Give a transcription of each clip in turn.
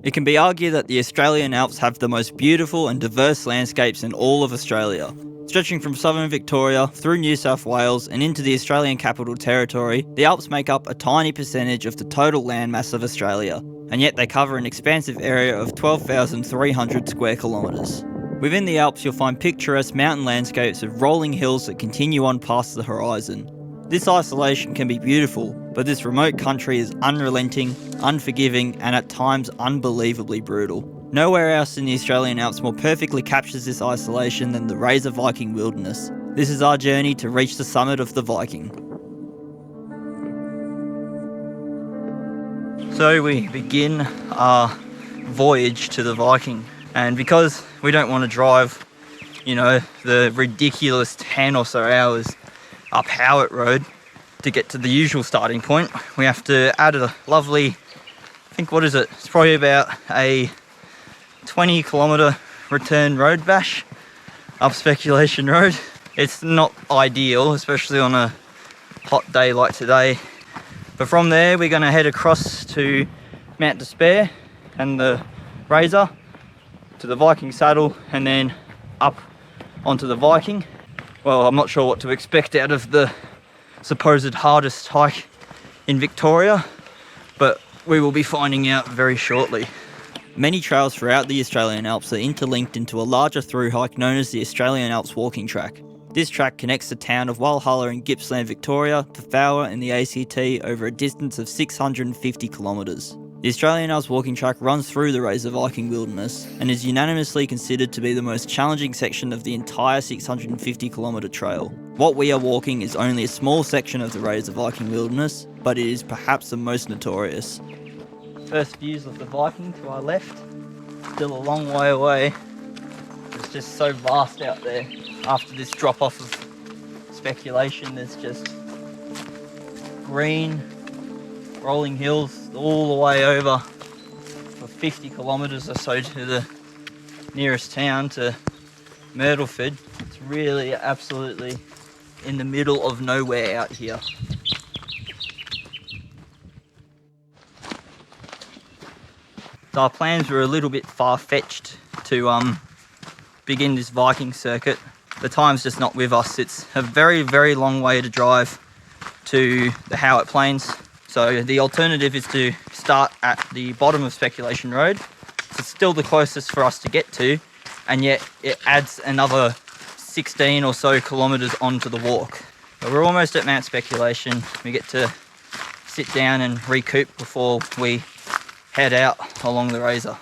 It can be argued that the Australian Alps have the most beautiful and diverse landscapes in all of Australia. Stretching from southern Victoria through New South Wales and into the Australian Capital Territory, the Alps make up a tiny percentage of the total landmass of Australia, and yet they cover an expansive area of 12,300 square kilometres. Within the Alps you'll find picturesque mountain landscapes with rolling hills that continue on past the horizon. This isolation can be beautiful, but this remote country is unrelenting, unforgiving, and at times unbelievably brutal. Nowhere else in the Australian Alps more perfectly captures this isolation than the Razor-Viking Wilderness. This is our journey to reach the summit of the Viking. So we begin our voyage to the Viking, and because we don't want to drive, the ridiculous 10 or so hours up Howard Road to get to the usual starting point, we have to add a lovely, it's probably about a 20 kilometre return road bash up Speculation Road. It's not ideal, especially on a hot day like today. But from there we're going to head across to Mount Despair and the Razor to the Viking Saddle and then up onto the Viking. Well, I'm not sure what to expect out of the supposed hardest hike in Victoria, but we will be finding out very shortly. Many trails throughout the Australian Alps are interlinked into a larger through hike known as the Australian Alps Walking Track. This track connects the town of Walhalla in Gippsland, Victoria to Fowler in the ACT over a distance of 650 kilometres. The Australian Alps Walking Track runs through the Razor-Viking Wilderness and is unanimously considered to be the most challenging section of the entire 650 kilometre trail. What we are walking is only a small section of the Razor-Viking Wilderness, but it is perhaps the most notorious. First views of the Viking to our left, still a long way away. It's just so vast out there. After this drop off of Speculation, there's just green, rolling hills all the way over for 50 kilometres or so to the nearest town, to Myrtleford. It's really absolutely in the middle of nowhere out here. So our plans were a little bit far-fetched to begin this Viking circuit. The time's just not with us. It's a very, very long way to drive to the Howard Plains. So the alternative is to start at the bottom of Speculation Road. It's still the closest for us to get to, and yet it adds another 16 or so kilometres onto the walk. But we're almost at Mount Speculation. We get to sit down and recoup before we head out along the Razor.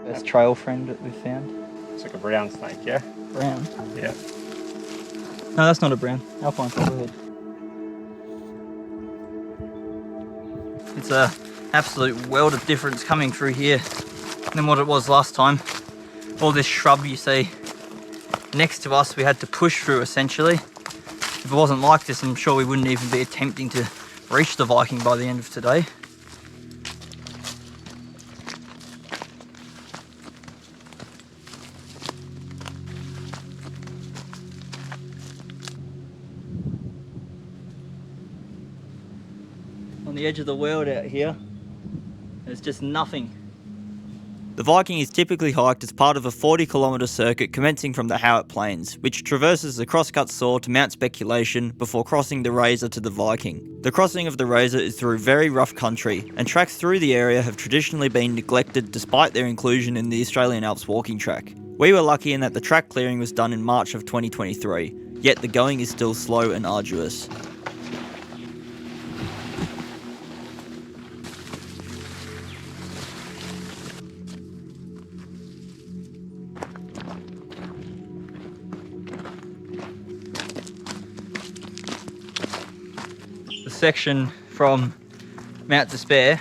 Best trail friend that we've found. It's like a brown snake, yeah? Brown? Yeah. No, that's not a brown. Alpine, go ahead. It's a absolute world of difference coming through here than what it was last time. All this shrub you see next to us we had to push through essentially. If it wasn't like this, I'm sure we wouldn't even be attempting to reach the Viking by the end of today. On the edge of the world out here, there's just nothing. The Viking is typically hiked as part of a 40-kilometre circuit commencing from the Howard Plains, which traverses the crosscut saw to Mount Speculation before crossing the Razor to the Viking. The crossing of the Razor is through very rough country, and tracks through the area have traditionally been neglected despite their inclusion in the Australian Alps Walking Track. We were lucky in that the track clearing was done in March of 2023, yet the going is still slow and arduous. Section from Mount Despair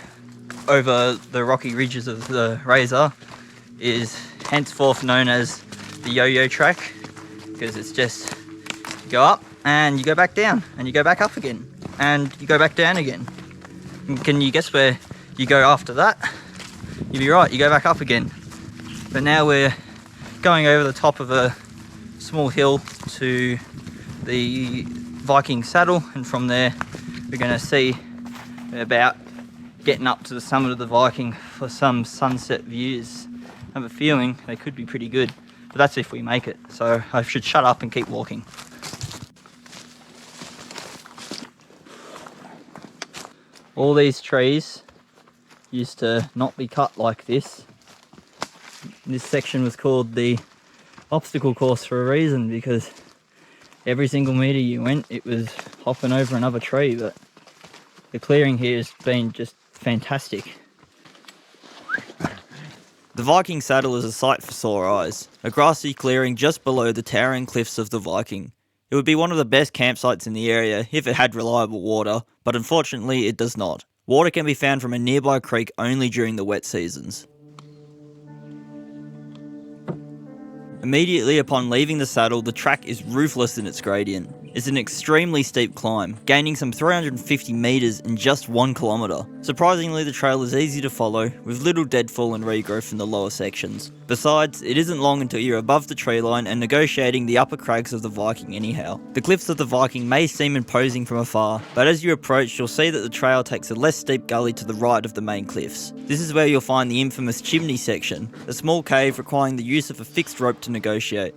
over the rocky ridges of the Razor is henceforth known as the yo-yo track, because it's just You go up and you go back down and you go back up again and you go back down again. And can you guess where you go after that? You'd be right, you go back up again. But now we're going over the top of a small hill to the Viking Saddle, and from there we're going to see about getting up to the summit of the Viking for some sunset views. I have a feeling they could be pretty good, but that's if we make it. So I should shut up and keep walking. All these trees used to not be cut like this. This section was called the obstacle course for a reason, because every single meter you went, it was hopping over another tree. But the clearing here has been just fantastic. The Viking Saddle is a sight for sore eyes, a grassy clearing just below the towering cliffs of the Viking. It would be one of the best campsites in the area if it had reliable water, but unfortunately it does not. Water can be found from a nearby creek only during the wet seasons. Immediately upon leaving the saddle, the track is ruthless in its gradient. It's an extremely steep climb, gaining some 350 metres in just 1 kilometre. Surprisingly, the trail is easy to follow, with little deadfall and regrowth in the lower sections. Besides, it isn't long until you're above the tree line and negotiating the upper crags of the Viking anyhow. The cliffs of the Viking may seem imposing from afar, but as you approach, you'll see that the trail takes a less steep gully to the right of the main cliffs. This is where you'll find the infamous chimney section, a small cave requiring the use of a fixed rope to negotiate.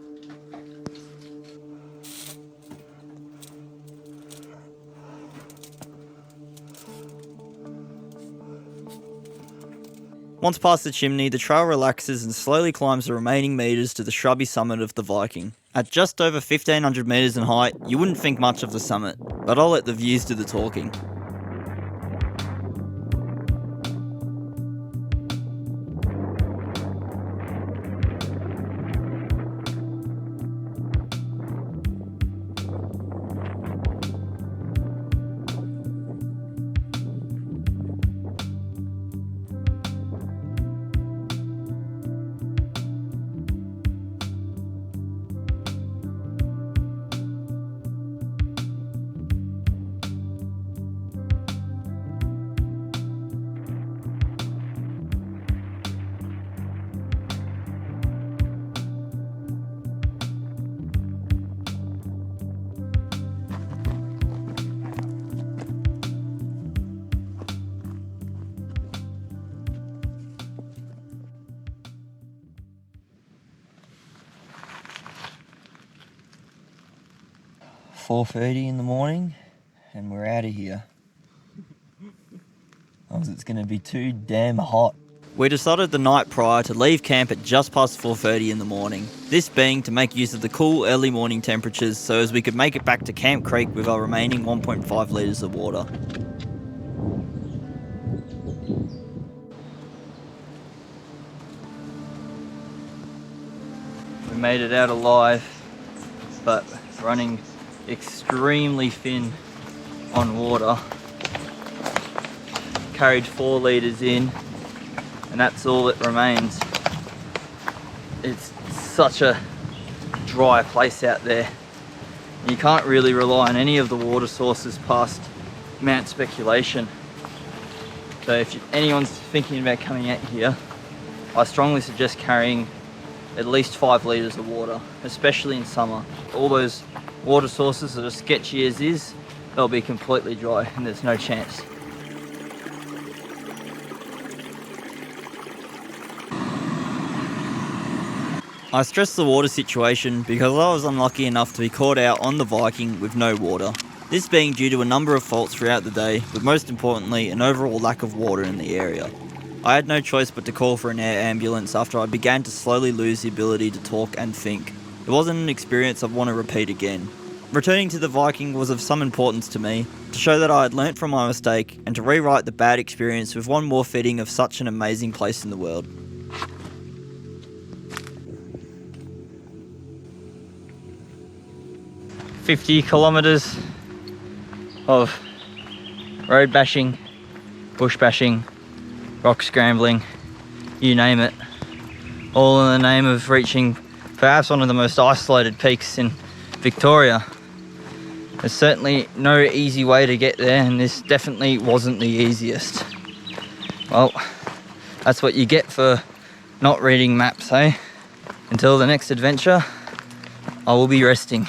Once past the chimney, the trail relaxes and slowly climbs the remaining metres to the shrubby summit of the Viking. At just over 1500 metres in height, you wouldn't think much of the summit, but I'll let the views do the talking. .4:30 in the morning and we're out of here. It's going to be too damn hot. We decided the night prior to leave camp at just past 4:30 in the morning. This being to make use of the cool early morning temperatures so as we could make it back to Camp Creek with our remaining 1.5 litres of water. We made it out alive, but running extremely thin on water. Carried 4 litres in, and that's all that remains. It's such a dry place out there. You can't really rely on any of the water sources past Mount Speculation. So if anyone's thinking about coming out here, I strongly suggest carrying at least 5 litres of water, especially in summer. All those water sources that are sketchy as is, they'll be completely dry and there's no chance. I stress the water situation because I was unlucky enough to be caught out on the Viking with no water. This being due to a number of faults throughout the day, but most importantly an overall lack of water in the area. I had no choice but to call for an air ambulance after I began to slowly lose the ability to talk and think. It wasn't an experience I'd want to repeat again. Returning to the Viking was of some importance to me, to show that I had learnt from my mistake and to rewrite the bad experience with one more fitting of such an amazing place in the world. "50 kilometres of road bashing, bush bashing, rock scrambling, you name it, all in the name of reaching perhaps one of the most isolated peaks in Victoria. There's certainly no easy way to get there, and this definitely wasn't the easiest. Well, that's what you get for not reading maps, eh? Until the next adventure, I will be resting.